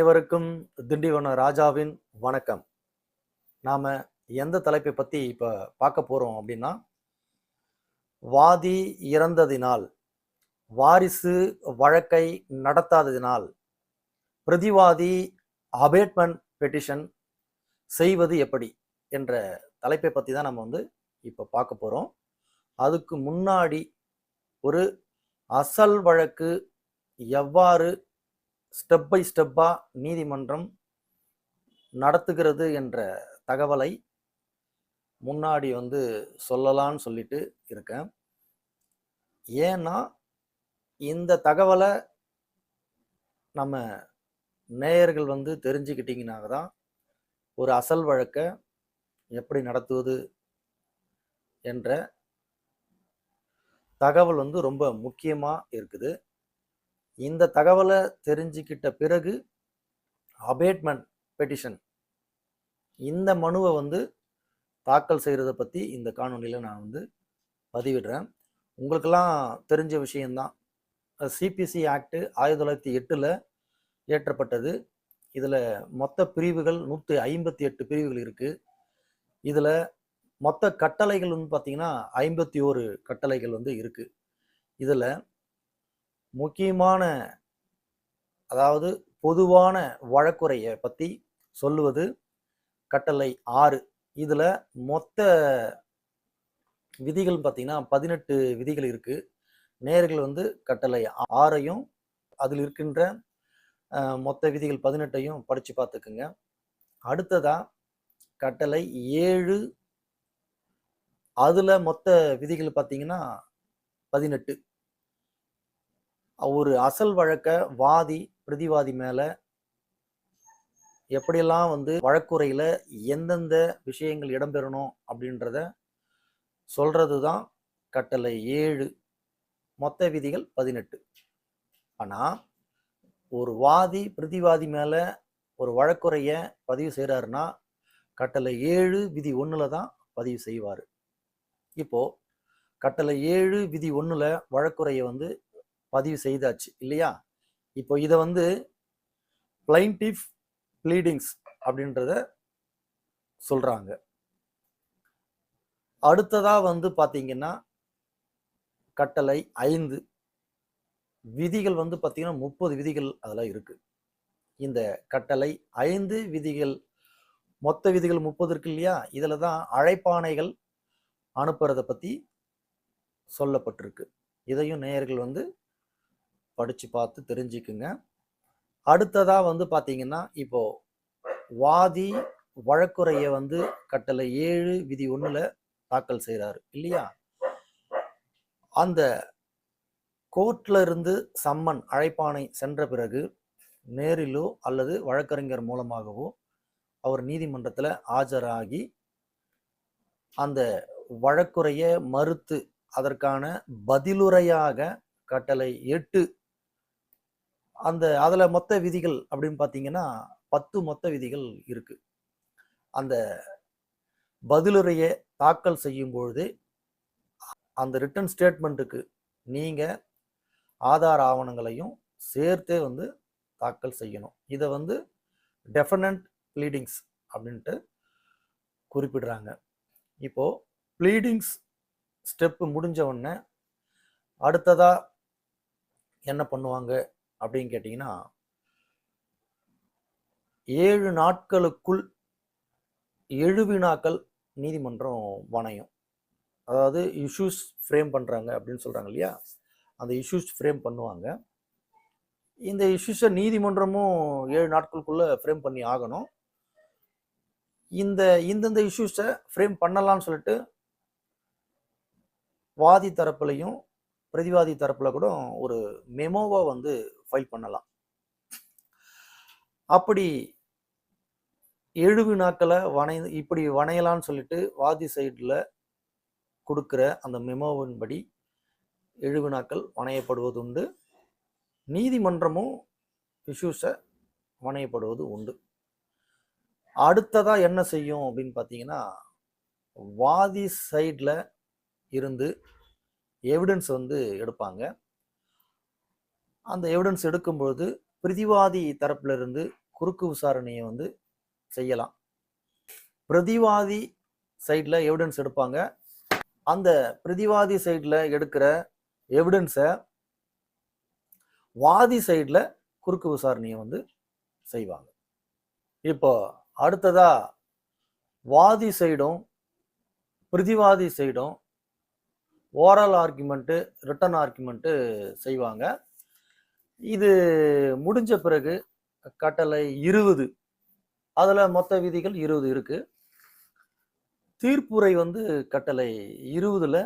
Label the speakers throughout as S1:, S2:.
S1: அனைவருக்கும் திண்டிவன ராஜாவின் வணக்கம். நாம எந்த தலைப்பை பத்தி இப்ப பார்க்க போறோம் அப்படின்னா, வாதி இறந்ததினால், வாரிசு வழக்கை நடத்தாததினால், பிரதிவாதி அபேட்மெண்ட் பெட்டிஷன் செய்வது எப்படி என்ற தலைப்பை பத்தி தான் நம்ம இப்ப பார்க்க போறோம். அதுக்கு முன்னாடி ஒரு அசல் வழக்கு எவ்வாறு ஸ்டெப் பை ஸ்டெப்பா நீதிமன்றம் நடத்துகிறது என்ற தகவலை முன்னாடி சொல்லலான்னு சொல்லிட்டு இருக்கேன். ஏன்னா இந்த தகவலை நம்ம நேயர்கள் தெரிஞ்சுக்கிட்டீங்கன்னாக தான் ஒரு அசல் வழக்கை எப்படி நடத்துவது என்ற தகவல் ரொம்ப முக்கியமா இருக்குது. இந்த தகவலை தெரிஞ்சுக்கிட்ட பிறகு அபேட்மெண்ட் பெட்டிஷன் இந்த மனுவை தாக்கல் செய்கிறத பற்றி இந்த காணொலியில் நான் பதிவிடுறேன். உங்களுக்கெல்லாம் தெரிஞ்ச விஷயம்தான். சிபிசி ஆக்டு 1908 இயற்றப்பட்டது. இதில் மொத்த பிரிவுகள் 158 பிரிவுகள் இருக்குது. இதில் மொத்த கட்டளைகள் பார்த்தீங்கன்னா 51 கட்டளைகள் இருக்குது. இதில் முக்கியமான அதாவது பொதுவான வழக்குரையை பற்றி சொல்லுவது கட்டளை 6. இதில் மொத்த விதிகள் பார்த்தீங்கன்னா 18 விதிகள் இருக்குது. நேயர்கள் கட்டளை 6ஐயும் அதில் இருக்கின்ற மொத்த விதிகள் 18ஐயும் படித்து பார்த்துக்குங்க. அடுத்ததாக கட்டளை 7, அதில் மொத்த விதிகள் பார்த்தீங்கன்னா 18. ஒரு அசல் வழக்க வாதி பிரதிவாதி மேல எப்படியெல்லாம் வழக்குரையில எந்தெந்த விஷயங்கள் இடம்பெறணும் அப்படின்றத சொல்றது தான் கட்டளை 7. மொத்த விதிகள் 18. ஆனா ஒரு வாதி பிரதிவாதி மேல ஒரு வழக்குரைய பதிவு செய்யறாருன்னா கட்டளை 7 விதி 1ல தான் பதிவு செய்வார். இப்போ கட்டளை 7 விதி 1ல வழக்குரைய பதிவு செய்தாச்சு இல்லையா? இப்போ இதை பிளைன்டிஃப் ப்ளீடிங்ஸ் அப்படின்றத சொல்றாங்க. அடுத்ததா பாத்தீங்கன்னா கட்டளை 5 விதிகள் பாத்தீங்கன்னா 30 விதிகள் அதெல்லாம் இருக்கு. இந்த கட்டளை 5 விதிகள் மொத்த விதிகள் 30 இருக்கு இல்லையா? இதுல தான் அழைப்பாணைகள் அனுப்புறத பத்தி சொல்லப்பட்டிருக்கு. இதையும் நேயர்கள் படிச்சு பார்த்து தெரிஞ்சுக்குங்க. அடுத்ததா பாத்தீங்கன்னா இப்போ வாதி வழக்குரைய கட்டளை 7 விதி 1ல தாக்கல் செய்யறாரு இல்லையா? அந்த கோர்ட்ல இருந்து சம்மன் அழைப்பாணை சென்ற பிறகு நேரிலோ அல்லது வழக்கறிஞர் மூலமாகவோ அவர் நீதிமன்றத்தில் ஆஜராகி அந்த வழக்குரைய மறுத்து அதற்கான பதிலுரையாக கட்டளை 8 அதுல மொத்த விதிகள் அப்படின்னு பார்த்தீங்கன்னா 10 மொத்த விதிகள் இருக்கு. அந்த பதிலுரையை தாக்கல் செய்யும் பொழுது அந்த ரிட்டன் ஸ்டேட்மெண்ட்டுக்கு நீங்க ஆதார ஆவணங்களையும் சேர்த்தே தாக்கல் செய்யணும். இதை டெஃபினட் ப்ளீடிங்ஸ் அப்படின்ட்டு குறிப்பிடுறாங்க. இப்போ ப்ளீடிங்ஸ் ஸ்டெப் முடிஞ்ச உடனே அடுத்ததா என்ன பண்ணுவாங்க அப்படின்னு கேட்டீங்கன்னா 7 நாட்களுக்குள் எழுவினாக்கள் நீதிமன்றம் வணையும். அதாவது இஷ்யூஸ் ஃப்ரேம் பண்றாங்க அப்படின்னு சொல்றாங்க இல்லையா? அந்த இஷ்யூஸ் ஃப்ரேம் பண்ணுவாங்க. இந்த இஷ்யூஸை நீதிமன்றமும் 7 நாட்களுக்குள்ள ஃப்ரேம் பண்ணி ஆகணும். இந்தந்த இஷ்யூஸை ஃப்ரேம் பண்ணலாம்னு சொல்லிட்டு வாதி தரப்புலையும் பிரதிவாதி தரப்புல கூட ஒரு மெமோவா ஃபைல் பண்ணலாம். அப்படி 7 வினாக்களை இப்படி வணையலான்னு சொல்லிட்டு வாதி சைடில் கொடுக்குற அந்த மெமோவின்படி 7 வினாக்கள் வணையப்படுவது உண்டு. நீதிமன்றமும் இஷ்யூஸை வணையப்படுவது உண்டு. அடுத்ததா என்ன செய்யும் அப்படின்னு பார்த்தீங்கன்னா வாதி சைடில் இருந்து எவிடன்ஸ் எடுப்பாங்க. அந்த எவிடன்ஸ் எடுக்கும்பொழுது பிரதிவாதி தரப்புல இருந்து குறுக்கு விசாரணையை வந்து செய்யலாம். பிரதிவாதி சைடில் எவிடன்ஸ் எடுப்பாங்க. அந்த பிரதிவாதி சைடில் எடுக்கிற எவிடன்ஸை வாதி சைடில் குறுக்கு விசாரணையை வந்து செய்வாங்க. இப்போ அடுத்ததா வாதி சைடும் பிரதிவாதி சைடும் ஓரல் ஆர்குமெண்ட்டு, ரிட்டன் ஆர்குமெண்ட்டு செய்வாங்க. இது முடிஞ்ச பிறகு கட்டளை 20, அதில் மொத்த விதிகள் 20 இருக்கு. தீர்ப்புரை வந்து கட்டளை 20ல்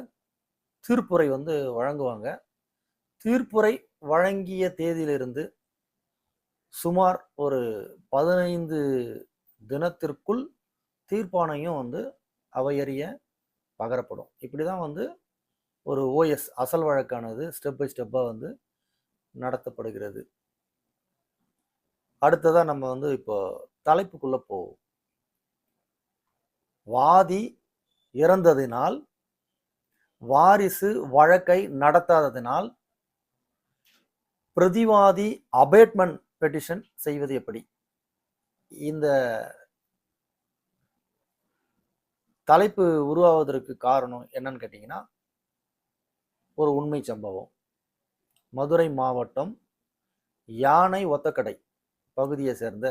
S1: தீர்ப்புரை வந்து வழங்குவாங்க. தீர்ப்புரை வழங்கிய தேதியிலிருந்து சுமார் ஒரு 15 தினத்திற்குள் தீர்ப்பாணையும் வந்து அவையறிய பகரப்படும். இப்படி தான் வந்து ஒரு ஓஎஸ் அசல் வழக்கானது ஸ்டெப் பை ஸ்டெப்பாக வந்து நடத்தப்படுகிறது. அடுத்ததாக நம்ம வந்து இப்போ தலைப்புக்குள்ளே போவோம். வாதி இறந்ததினால், வாரிசு வழக்கை நடத்தாததினால் பிரதிவாதி அபேட்மெண்ட் பெட்டிஷன் செய்வது எப்படி? இந்த தலைப்பு உருவாவதற்கு காரணம் என்னன்னு கேட்டிங்கன்னா, ஒரு உண்மை சம்பவம். மதுரை மாவட்டம் யானை ஒத்தக்கடை பகுதியை சேர்ந்த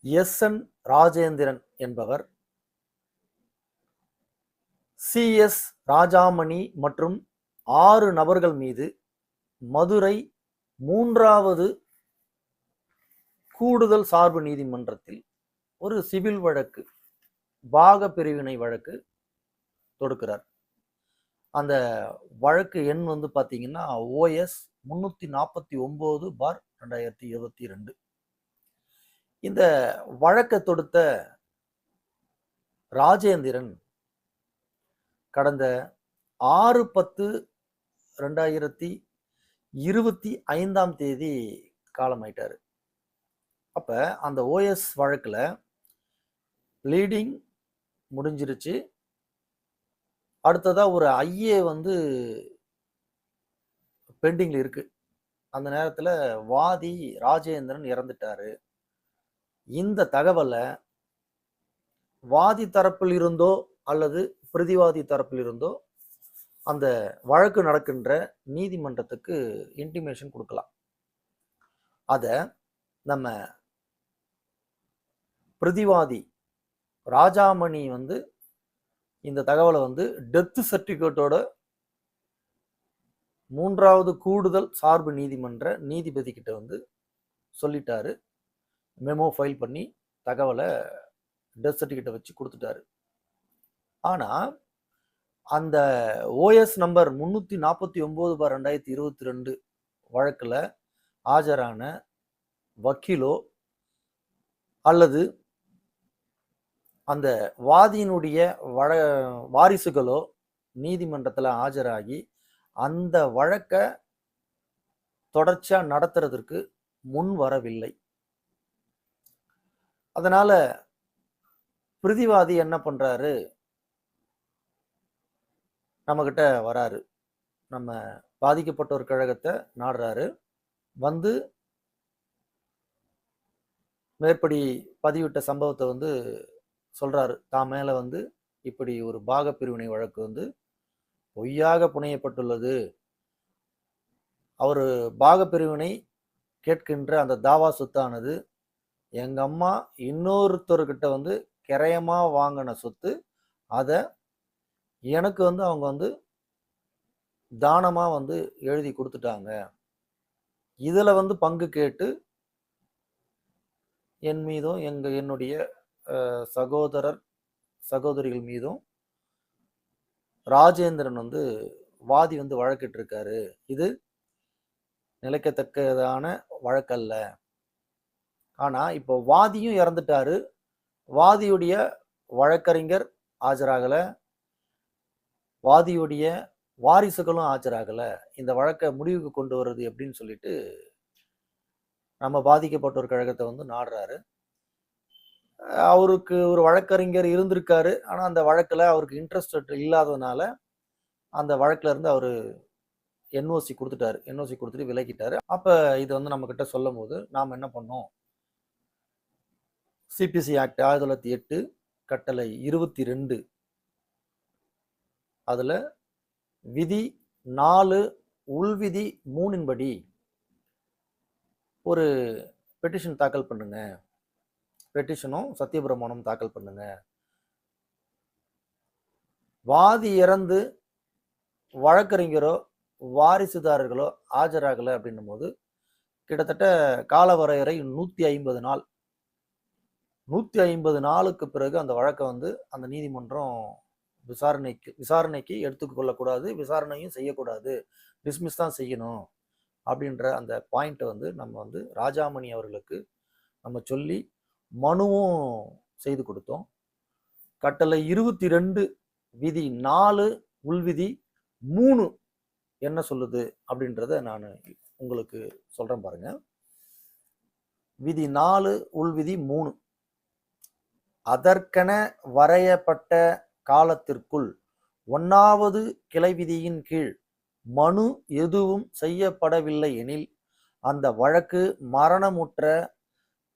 S1: எஸ்.என். ராஜேந்திரன் என்பவர் சி.எஸ். ராஜாமணி மற்றும் 6 நபர்கள் மீது மதுரை 3வது கூடுதல் சார்பு நீதிமன்றத்தில் ஒரு சிவில் வழக்கு, பாக பிரிவினை வழக்கு தொடுக்கிறார். அந்த வழக்கு எண் வந்து பார்த்தீங்கன்னா OS 349/2022. இந்த வழக்கை தொடுத்த ராஜேந்திரன் கடந்த 6/10/2025 காலமாயிட்டாரு. அப்ப அந்த OS வழக்குல ப்ளீடிங் முடிஞ்சிருச்சு. அடுத்ததா ஒரு ஐஏ வந்து பெண்டிங்ல இருக்கு. அந்த நேரத்தில் வாதி ராஜேந்திரன் இறந்துட்டாரு. இந்த தகவலை வாதி தரப்பில் இருந்தோ அல்லது பிரதிவாதி தரப்பில் இருந்தோ அந்த வழக்கு நடக்கின்ற நீதிமன்றத்துக்கு இன்டிமேஷன் கொடுக்கலாம். அதை நம்ம பிரதிவாதி ராஜாமணி வந்து இந்த தகவலை வந்து டெத் சர்டிஃபிகேட்டோட 3வது கூடுதல் சார்பு நீதிமன்ற நீதிபதி கிட்ட வந்து சொல்லிட்டாரு. மெமோ ஃபைல் பண்ணி தகவலை டெத் சர்டிஃபிகேட்டை வச்சு கொடுத்துட்டாரு. ஆனால் அந்த OS நம்பர் 349/2022 வழக்கில் ஆஜரான வக்கீலோ அல்லது அந்த வாதியினுடைய வாரிசுகளோ நீதிமன்றத்தில் ஆஜராகி அந்த வழக்கை தொடர்ச்சியாக நடத்துறதுக்கு முன் வரவில்லை. அதனால பிரதிவாதி என்ன பண்றாரு, நம்மகிட்ட வராரு. நம்ம பாதிக்கப்பட்டோர் கழகத்தை நாடுறாரு. வந்து மேற்படி பதிவிட்ட சம்பவத்தை வந்து சொல்றாரு. தான் மேல வந்து இப்படி ஒரு பாக பிரிவினை வழக்கு வந்து பொய்யாக புனையப்பட்டுள்ளது. அவர் பாக பிரிவினை கேட்கின்ற அந்த தாவா சொத்தானது எங்க அம்மா இன்னொருத்தர்கிட்ட வந்து கிரயமா வாங்கின சொத்து. அதை எனக்கு வந்து அவங்க வந்து தானமா வந்து எழுதி கொடுத்துட்டாங்க. இதுல வந்து பங்கு கேட்டு என் மீதும் என்னுடைய சகோதரிகள் மீதும் ராஜேந்திரன் வந்து வாதி வந்து வழக்கிட்டு இருக்காரு. இது நிலைக்கத்தக்கதான வழக்கல்ல. ஆனா இப்போ வாதியும் இறந்துட்டாரு. வாதியுடைய வழக்கறிஞர் ஆஜராகல, வாதியுடைய வாரிசுகளும் ஆஜராகல. இந்த வழக்கை முடிவுக்கு கொண்டு வருது எப்படின்னு சொல்லிட்டு நம்ம பாதிக்கப்பட்டோர் கழகத்தை வந்து நாடுறாரு. அவருக்கு ஒரு வழக்கறிஞர் இருந்திருக்காரு. ஆனால் அந்த வழக்கில் அவருக்கு இன்ட்ரெஸ்ட் இல்லாததுனால அந்த வழக்கில் இருந்து அவர் என்ஓசி கொடுத்துட்டாரு. என்ஓசி கொடுத்துட்டு விலகிட்டாரு. அப்போ இது வந்து நம்மக்கிட்ட சொல்லும் போது நாம் என்ன பண்ணோம், சிபிசி ஆக்ட் 1908 கட்டளை 22 அதில் விதி 4 உள்விதி 3 படி ஒரு பெட்டிஷன் தாக்கல் பண்ணுங்க, பெட்டிஷனும் சத்தியபிரமாணம் தாக்கல் பண்ணுங்க. வாதி இறந்து வழக்கறிஞரோ வாரிசுதாரர்களோ ஆஜராகலை அப்படின்னும் போது கிட்டத்தட்ட காலவரையறை 150 நாள். 150 நாளுக்கு பிறகு அந்த வழக்கை வந்து அந்த நீதிமன்றம் விசாரணைக்கு எடுத்துக்கொள்ளக்கூடாது, விசாரணையும் செய்யக்கூடாது, டிஸ்மிஸ் தான் செய்யணும் அப்படின்ற அந்த பாயிண்ட்டை வந்து நம்ம வந்து ராஜாமணி அவர்களுக்கு நம்ம சொல்லி மனுவும் செய்து கொடுத்தோம். கட்டளை 22 விதி 4 உள்விதி 3 என்ன சொல்லுது அப்படின்றத நான் உங்களுக்கு சொல்றேன் பாருங்க. விதி 4 உள்விதி 3 அதற்கென வரையப்பட்ட காலத்திற்குள் 1வது கிளை விதியின் கீழ் மனு எதுவும் செய்யப்படவில்லை எனில் அந்த வழக்கு மரணமுற்ற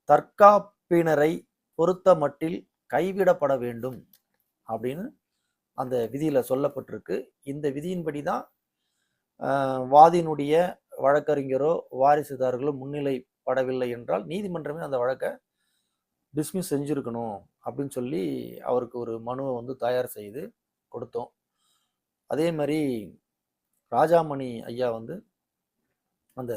S1: தற்காப்பினரை பொறுத்த மட்டில் கைவிடப்பட வேண்டும் அப்படின்னு அந்த விதியில சொல்லப்பட்டிருக்கு. இந்த விதியின்படி தான் வாதியினுடைய வழக்கறிஞரோ வாரிசுதாரர்களோ முன்னிலைப்படவில்லை என்றால் நீதிமன்றமே அந்த வழக்கை டிஸ்மிஸ் செஞ்சுருக்கணும் அப்படின்னு சொல்லி அவருக்கு ஒரு மனுவை வந்து தயார் செய்து கொடுத்தோம். அதே மாதிரி ராஜாமணி ஐயா வந்து அந்த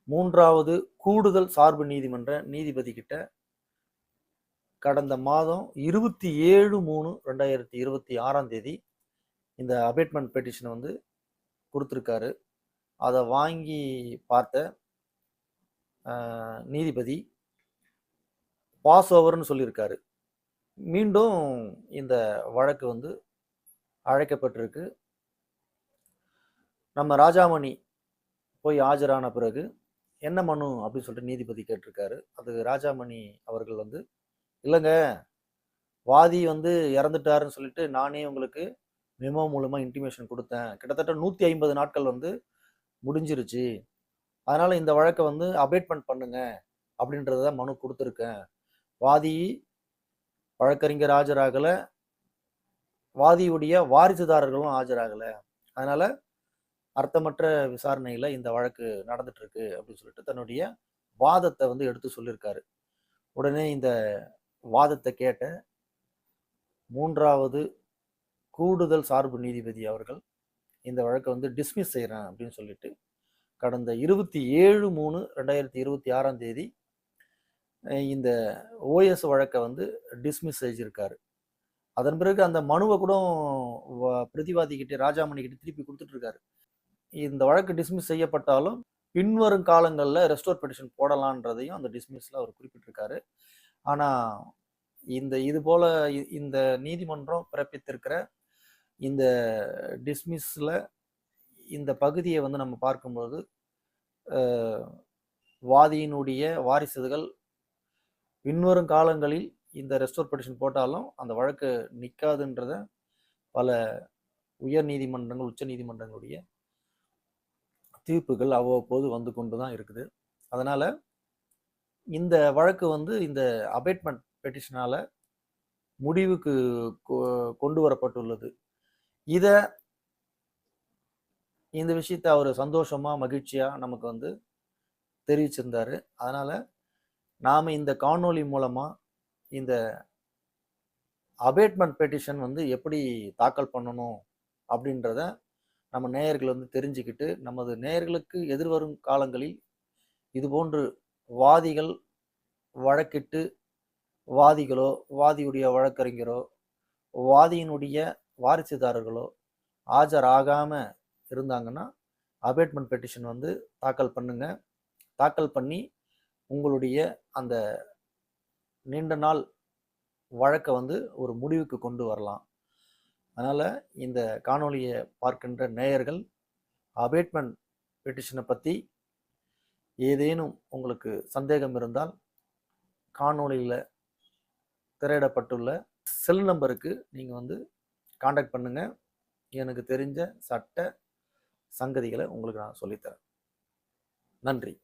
S1: 3வது கூடுதல் சார்பு நீதிமன்ற நீதிபதி கிட்ட கடந்த மாதம் 27/3/2026 இந்த அபேட்மெண்ட் பெட்டிஷனை வந்து கொடுத்துருக்காரு. அதை வாங்கி பார்த்த நீதிபதி பாஸ் ஓவர்னு சொல்லியிருக்காரு. மீண்டும் இந்த வழக்கு வந்து அழைக்கப்பட்டிருக்கு. நம்ம ராஜாமணி போய் ஆஜரான பிறகு என்ன மனு அப்படின்னு சொல்லிட்டு நீதிபதி கேட்டிருக்காரு. அது ராஜாமணி அவர்கள் வந்து இல்லைங்க, வாதி வந்து இறந்துட்டாருன்னு சொல்லிட்டு நானே உங்களுக்கு மெமோ மூலமாக இன்டிமேஷன் கொடுத்தேன், கிட்டத்தட்ட 150 நாட்கள் வந்து முடிஞ்சிருச்சு, அதனால் இந்த வழக்கை வந்து அபேட்மெண்ட் பண்ணுங்க அப்படின்றத மனு கொடுத்துருக்கேன். வாதி வழக்கறிஞர் ஆஜராகலை, வாதியுடைய வாரிசுதாரர்களும் ஆஜராகலை, அதனால் அர்த்தமற்ற விசாரணையில் இந்த வழக்கு நடந்துட்டு இருக்கு அப்படின்னு சொல்லிட்டு தன்னுடைய வாதத்தை வந்து எடுத்து சொல்லியிருக்காரு. உடனே இந்த வாதத்தை கேட்ட 3வது கூடுதல் சார்பு நீதிபதி அவர்கள் இந்த வழக்கை வந்து டிஸ்மிஸ் செய்கிறேன் அப்படின்னு சொல்லிட்டு கடந்த 27/3/2026 இந்த ஓஎஸ் வழக்கை வந்து டிஸ்மிஸ் செஞ்சிருக்காரு. அதன் பிறகு அந்த மனுவை கூட பிரதிவாதிக்கிட்டே ராஜாமணி கிட்ட திருப்பி கொடுத்துட்டு இருக்காரு. இந்த வழக்கு டிஸ்மிஸ் செய்யப்பட்டாலும் பின்வரும் காலங்களில் ரெஸ்டோர் பெட்டிஷன் போடலான்றதையும் அந்த டிஸ்மிஸ்ல அவர் குறிப்பிட்டிருக்காரு. ஆனால் இது போல இந்த நீதிமன்றம் பிறப்பித்திருக்கிற இந்த டிஸ்மிஸ்ல இந்த பகுதியை வந்து நம்ம பார்க்கும்போது வாதியினுடைய வாரிசுகள் பின்வரும் காலங்களில் இந்த ரெஸ்டோர் பெட்டிஷன் போட்டாலும் அந்த வழக்கு நிற்காதுன்றத பல உயர் நீதிமன்றங்கள் உச்ச நீதிமன்றங்களுடைய தீர்ப்புகள் அவ்வப்போது வந்து கொண்டு தான் இருக்குது. அதனால இந்த வழக்கு வந்து இந்த அபேட்மெண்ட் பெட்டிஷனால முடிவுக்கு கொண்டு வரப்பட்டுள்ளது. இந்த விஷயத்தை அவர் சந்தோஷமா மகிழ்ச்சியா நமக்கு வந்து தெரிவிச்சிருந்தாரு. அதனால நாம இந்த காணொளி மூலமா இந்த அபேட்மெண்ட் பெட்டிஷன் வந்து எப்படி தாக்கல் பண்ணணும் அப்படின்றத நம்ம நேயர்கள் வந்து தெரிஞ்சுக்கிட்டு நமது நேயர்களுக்கு எதிர்வரும் காலங்களில் இதுபோன்று வாதிகள் வழக்கிட்டு வாதிகளோ வாதியுடைய வழக்கறிஞரோ வாதியினுடைய வாரிசுதாரர்களோ ஆஜராகாம இருந்தாங்கன்னா அபேட்மெண்ட் பெட்டிஷன் வந்து தாக்கல் பண்ணுங்க. தாக்கல் பண்ணி உங்களுடைய அந்த நீண்ட நாள் வழக்கை வந்து ஒரு முடிவுக்கு கொண்டு வரலாம். அதனால் இந்த காணொளியை பார்க்கின்ற நேயர்கள் அபேட்மெண்ட் பெட்டிஷனை பற்றி ஏதேனும் உங்களுக்கு சந்தேகம் இருந்தால் காணொளியில் திரையிடப்பட்டுள்ள செல் நம்பருக்கு நீங்கள் வந்து காண்டாக்ட் பண்ணுங்கள். எனக்கு தெரிஞ்ச சட்ட சங்கதிகளை உங்களுக்கு நான் சொல்லித்தரேன். நன்றி.